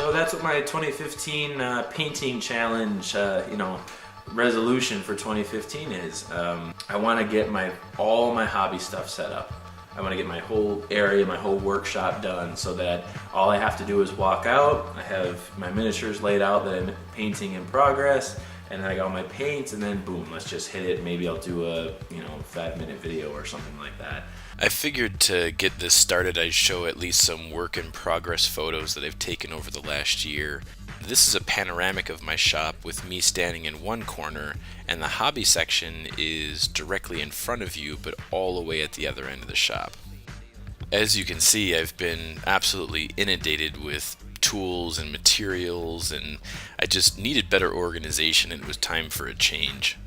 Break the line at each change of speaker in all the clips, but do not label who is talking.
So that's what my 2015 painting challenge, resolution for 2015 is. I want to get all my hobby stuff set up. I want to get my whole area, my whole workshop done so that all I have to do is walk out. I have my miniatures laid out that I'm painting in progress, and then I got all my paints, and then boom, let's just hit it. Maybe I'll do a 5-minute video or something like that.
I figured to get this started I'd show at least some work in progress photos that I've taken over the last year. This is a panoramic of my shop with me standing in one corner, and the hobby section is directly in front of you but all the way at the other end of the shop. As you can see, I've been absolutely inundated with tools and materials, and I just needed better organization and it was time for a change.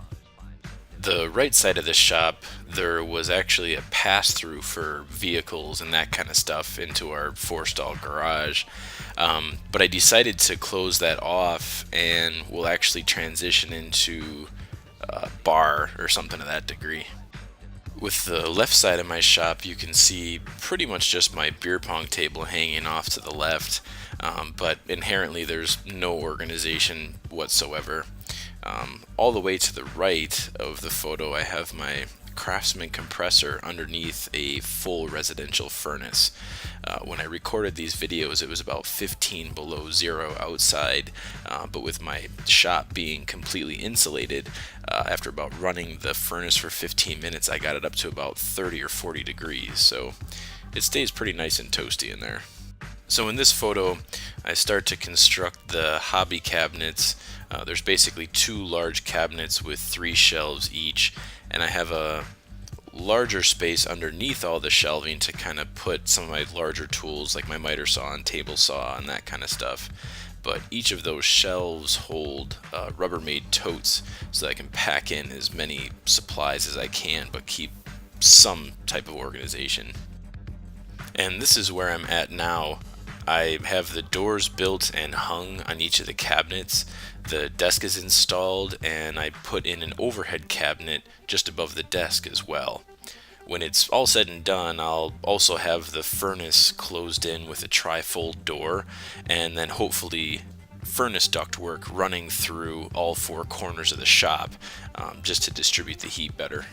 The right side of the shop, there was actually a pass-through for vehicles and that kind of stuff into our 4-stall garage, but I decided to close that off and we'll actually transition into a bar or something to that degree. With the left side of my shop, you can see pretty much just my beer pong table hanging off to the left, but inherently there's no organization whatsoever. All the way to the right of the photo, I have my Craftsman compressor underneath a full residential furnace. When I recorded these videos, it was about 15 below zero outside, but with my shop being completely insulated, after about running the furnace for 15 minutes, I got it up to about 30 or 40 degrees, so it stays pretty nice and toasty in there. So in this photo, I start to construct the hobby cabinets. There's basically 2 large cabinets with 3 shelves each, and I have a larger space underneath all the shelving to kind of put some of my larger tools like my miter saw and table saw and that kind of stuff. But each of those shelves hold Rubbermaid totes so that I can pack in as many supplies as I can but keep some type of organization. And this is where I'm at now. I have the doors built and hung on each of the cabinets. The desk is installed, and I put in an overhead cabinet just above the desk as well. When it's all said and done, I'll also have the furnace closed in with a tri-fold door, and then hopefully furnace ductwork running through all 4 corners of the shop, just to distribute the heat better.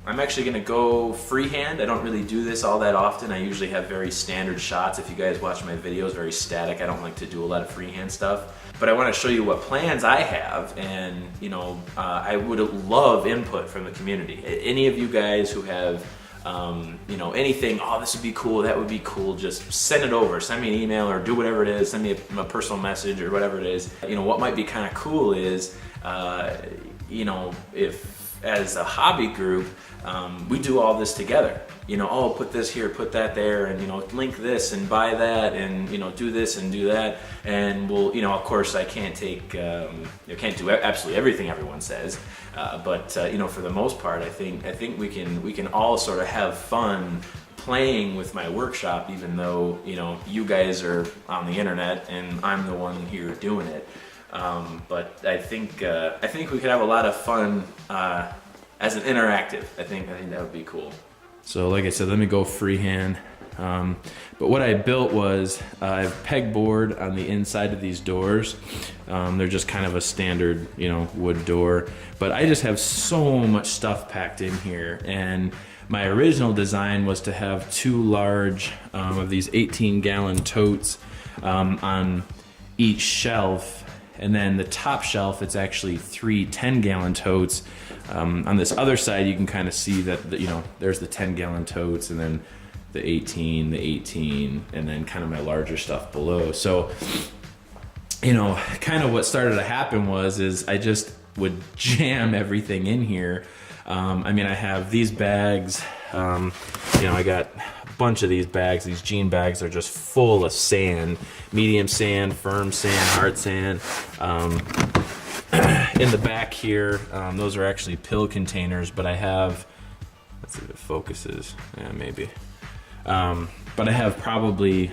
I'm actually going to go freehand. I don't really do this all that often. I usually have very standard shots. If you guys watch my videos, very static. I don't like to do a lot of freehand stuff. But I want to show you what plans I have, and I would love input from the community. Any of you guys who have anything, oh, this would be cool, that would be cool, just send it over. Send me an email or do whatever it is. Send me a personal message or whatever it is. What might be kind of cool is, if as a hobby group, we do all this together. Oh, put this here, put that there, and link this and buy that, and do this and do that, and we'll, of course, I can't take, can't do absolutely everything everyone says, but for the most part, I think we can all sort of have fun playing with my workshop, even though you guys are on the internet and I'm the one here doing it. But I think we could have a lot of fun as an interactive. I think that would be cool. So like I said, let me go freehand. But what I built was I have pegboard on the inside of these doors. They're just kind of a standard, wood door. But I just have so much stuff packed in here, and my original design was to have 2 large of these 18-gallon totes on each shelf. And then the top shelf, it's actually 3 10-gallon totes. On this other side, you can kind of see that there's the 10-gallon totes, and then the 18, and then kind of my larger stuff below. So, kind of what started to happen is I just would jam everything in here. I have these bags. I got a bunch of these bags. These jean bags are just full of sand, medium sand, firm sand, hard sand. In the back here, those are actually pill containers, but I have, let's see if it focuses, yeah, maybe. But I have probably,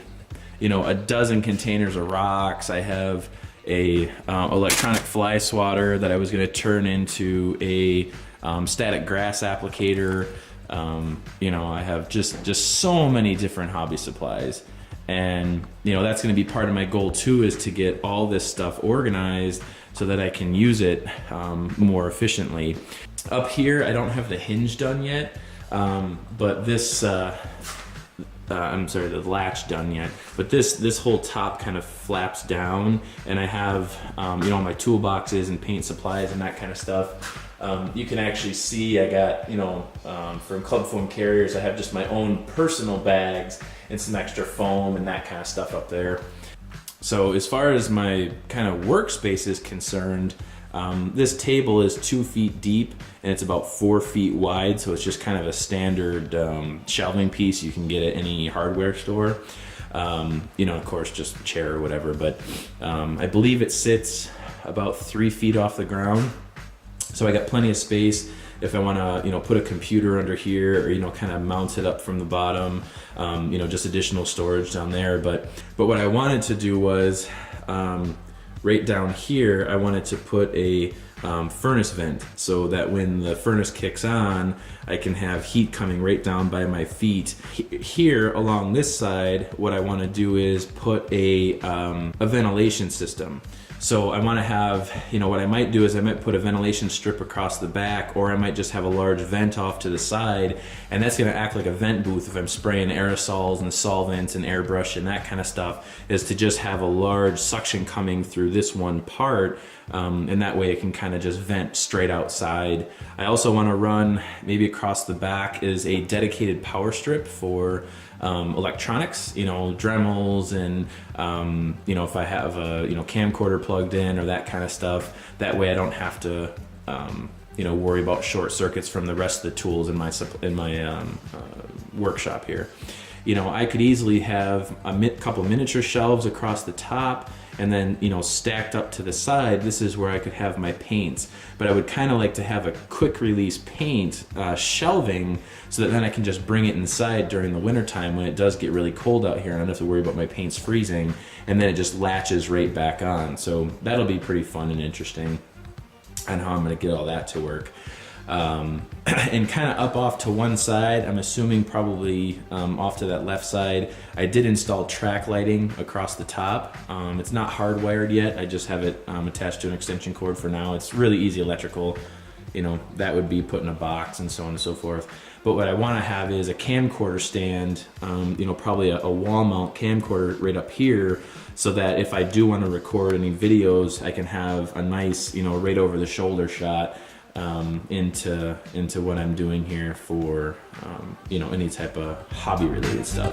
a dozen containers of rocks. I have a electronic fly swatter that I was going to turn into a static grass applicator. I have just so many different hobby supplies. And that's going to be part of my goal too, is to get all this stuff organized so that I can use it more efficiently. Up here, I don't have the hinge done yet, but this, I'm sorry, the latch done yet. But this whole top kind of flaps down, and I have, my toolboxes and paint supplies and that kind of stuff. You can actually see I got, from Club Foam Carriers, I have just my own personal bags and some extra foam and that kind of stuff up there. So as far as my kind of workspace is concerned, this table is 2 feet deep and it's about 4 feet wide, so it's just kind of a standard shelving piece you can get at any hardware store. Of course, just a chair or whatever, but I believe it sits about 3 feet off the ground. So I got plenty of space if I want to, put a computer under here, or, kind of mount it up from the bottom, just additional storage down there. But what I wanted to do was, right down here, I wanted to put a furnace vent so that when the furnace kicks on, I can have heat coming right down by my feet. Here along this side, what I want to do is put a ventilation system. So I want to have, what I might do is I might put a ventilation strip across the back, or I might just have a large vent off to the side, and that's going to act like a vent booth if I'm spraying aerosols and solvents and airbrush and that kind of stuff, is to just have a large suction coming through this one part, and that way it can kind of just vent straight outside. I also want to run, maybe across the back, is a dedicated power strip for electronics, Dremels and, if I have a, camcorder plugged in or that kind of stuff. That way I don't have to, worry about short circuits from the rest of the tools in my workshop here. I could easily have a couple miniature shelves across the top, and then, stacked up to the side, this is where I could have my paints. But I would kind of like to have a quick release paint shelving, so that then I can just bring it inside during the wintertime when it does get really cold out here and I don't have to worry about my paints freezing, and then it just latches right back on. So that'll be pretty fun and interesting on how I'm gonna get all that to work. And kind of up off to one side, I'm assuming probably off to that left side, I did install track lighting across the top. It's not hardwired yet, I just have it attached to an extension cord for now. It's really easy electrical, that would be put in a box and so on and so forth. But what I want to have is a camcorder stand, probably a wall mount camcorder right up here, so that if I do want to record any videos, I can have a nice, right over the shoulder shot into what I'm doing here for any type of hobby related stuff.